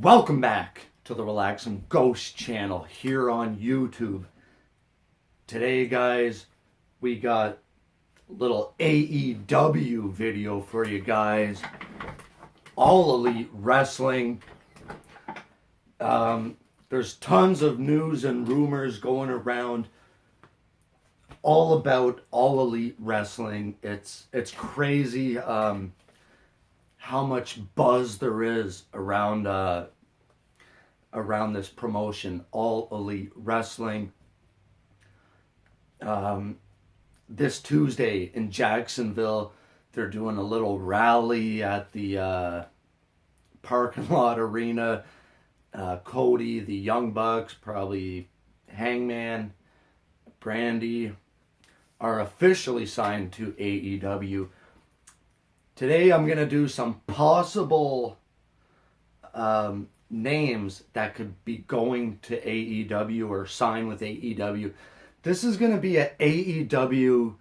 Welcome back to the Relax and Ghost channel here on YouTube. Today, guys, we got a little AEW video for you guys. All Elite Wrestling. There's tons of news and rumors going around all about All Elite Wrestling. It's crazy how much buzz there is around this promotion, All Elite Wrestling. This Tuesday in Jacksonville, they're doing a little rally at the parking lot arena. Cody, the Young Bucks, probably Hangman, Brandy, are officially signed to AEW. Today I'm going to do some possible names that could be going to AEW or sign with AEW. This is going to be an AEW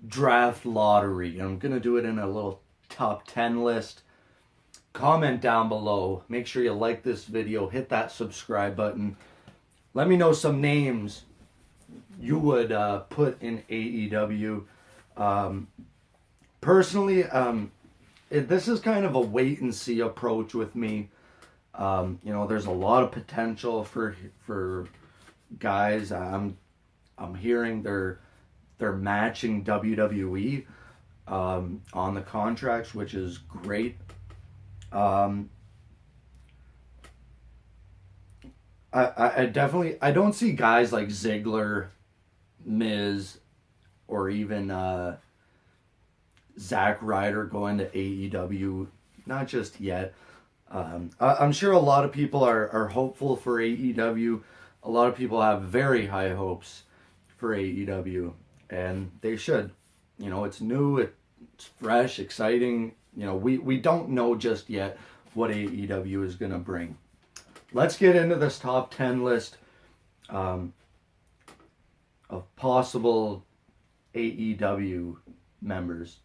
draft lottery. I'm going to do it in a little top 10 list. Comment down below. Make sure you like this video. Hit that subscribe button. Let me know some names you would put in AEW. Personally, this is kind of a wait and see approach with me. There's a lot of potential for guys. I'm hearing they're matching WWE on the contracts, which is great. I definitely don't see guys like Ziggler, Miz, or even Zack Ryder going to AEW. Not just yet. I'm sure a lot of people are hopeful for AEW. A lot of people have very high hopes for AEW, and they should. It's new, it's fresh, exciting. We don't know just yet what AEW is going to bring. Let's get into this top 10 list of possible AEW members.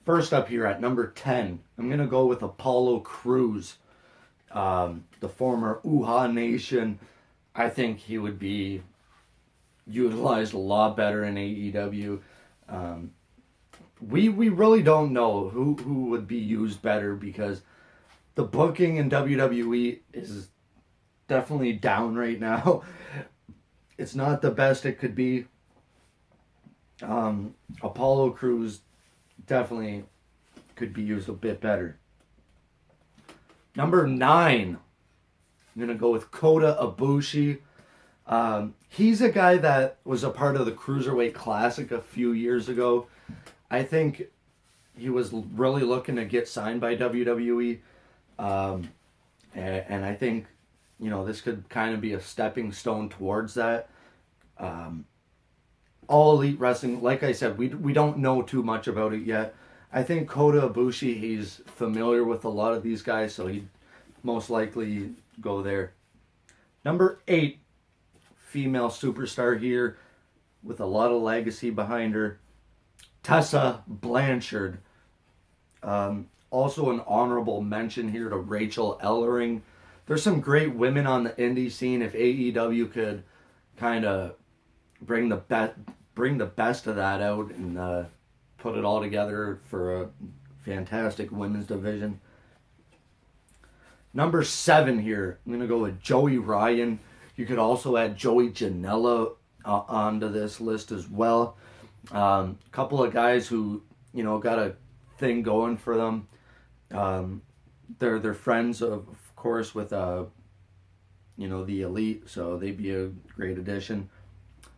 First up here at number 10, I'm going to go with Apollo Cruz, the former Uhaa Nation. I think he would be utilized a lot better in AEW. We really don't know who would be used better because the booking in WWE is definitely down right now. It's not the best it could be. Apollo Crews definitely could be used a bit better. Number 9, I'm going to go with Kota Ibushi. He's a guy that was a part of the Cruiserweight Classic a few years ago. I think he was really looking to get signed by WWE. And I think, this could kind of be a stepping stone towards that. All Elite Wrestling, like I said, we don't know too much about it yet. I think Kota Ibushi, he's familiar with a lot of these guys, so he'd most likely go there. Number 8, female superstar here with a lot of legacy behind her, Tessa Blanchard. Also an honorable mention here to Rachel Ellering. There's some great women on the indie scene. If AEW could kind of bring the best of that out and put it all together for a fantastic women's division. Number 7 here, I'm going to go with Joey Ryan. You could also add Joey Janela onto this list as well. Couple of guys who, got a thing going for them. They're friends, of course, with, the Elite, so they'd be a great addition.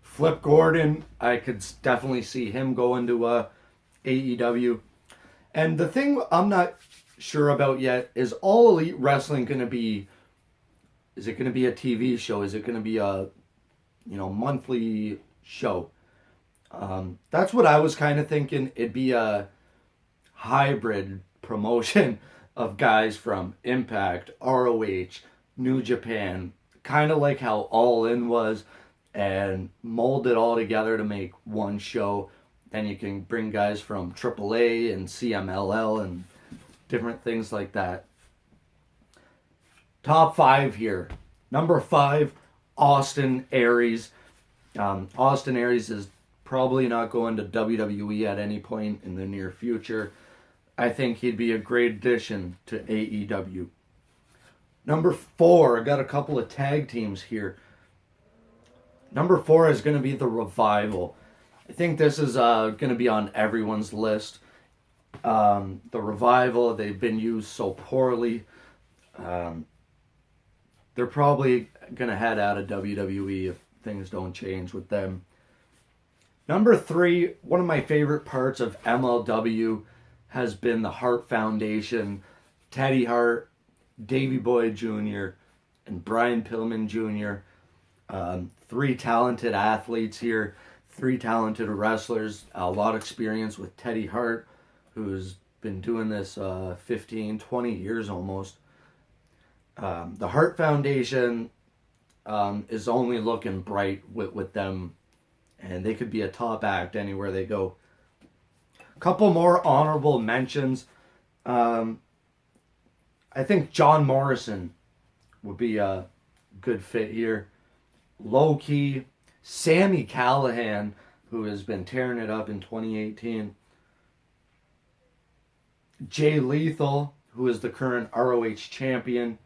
Flip Gordon, I could definitely see him going to AEW. And the thing I'm not sure about yet is All Elite Wrestling going to be, is it going to be a TV show? Is it going to be a, monthly show? That's what I was kind of thinking. It'd be a hybrid promotion of guys from Impact, ROH, New Japan, kind of like how All In was, and mold it all together to make one show. Then you can bring guys from AAA and CMLL and different things like that. Top 5 here. Number 5, Austin Aries. Austin Aries is probably not going to WWE at any point in the near future. I think he'd be a great addition to AEW. Number 4, I got a couple of tag teams here. Number 4 is going to be the Revival. I think this is going to be on everyone's list. The Revival, they've been used so poorly. They're probably going to head out of WWE if things don't change with them. Number 3, one of my favorite parts of MLW has been the Hart Foundation. Teddy Hart, Davey Boy Jr., and Brian Pillman Jr. 3 talented athletes here, 3 talented wrestlers, a lot of experience with Teddy Hart, who's been doing this 15, 20 years almost. The Hart Foundation is only looking bright with them, and they could be a top act anywhere they go. A couple more honorable mentions. I think John Morrison would be a good fit here. Low key, Sami Callihan, who has been tearing it up in 2018. Jay Lethal, who is the current ROH champion.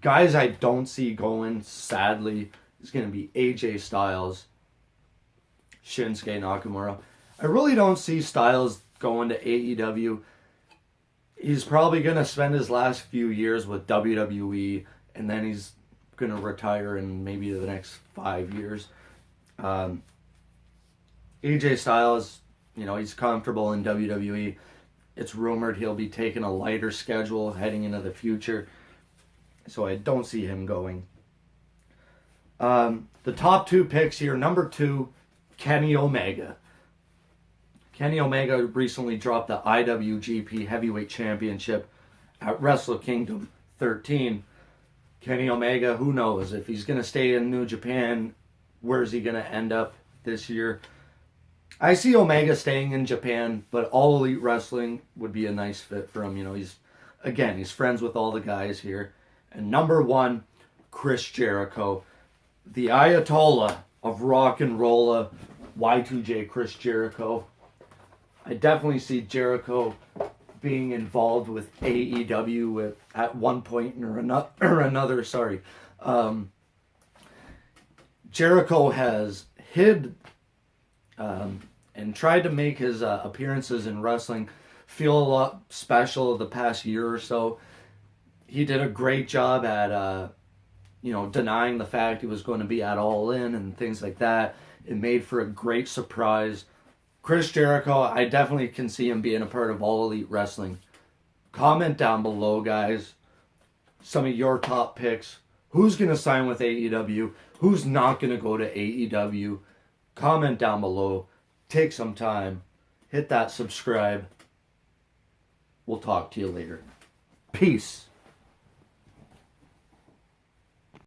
Guys I don't see going, sadly, is going to be AJ Styles, Shinsuke Nakamura. I really don't see Styles going to AEW. He's probably going to spend his last few years with WWE, and then he's going to retire in maybe the next 5 years. AJ Styles, he's comfortable in WWE. It's rumored he'll be taking a lighter schedule heading into the future, so I don't see him going. The top 2 picks here. Number 2, Kenny Omega. Kenny Omega recently dropped the IWGP Heavyweight Championship at Wrestle Kingdom 13. Kenny Omega, who knows? If he's going to stay in New Japan, where's he going to end up this year? I see Omega staying in Japan, but All Elite Wrestling would be a nice fit for him. He's friends with all the guys here. And number 1, Chris Jericho. The Ayatollah of rock and roll, Y2J Chris Jericho. I definitely see Jericho being involved with AEW at one point or another. Jericho has hid and tried to make his appearances in wrestling feel a lot special the past year or so. He did a great job at denying the fact he was going to be at All In and things like that. It made for a great surprise. Chris Jericho, I definitely can see him being a part of All Elite Wrestling. Comment down below, guys, some of your top picks. Who's going to sign with AEW? Who's not going to go to AEW? Comment down below. Take some time. Hit that subscribe. We'll talk to you later. Peace.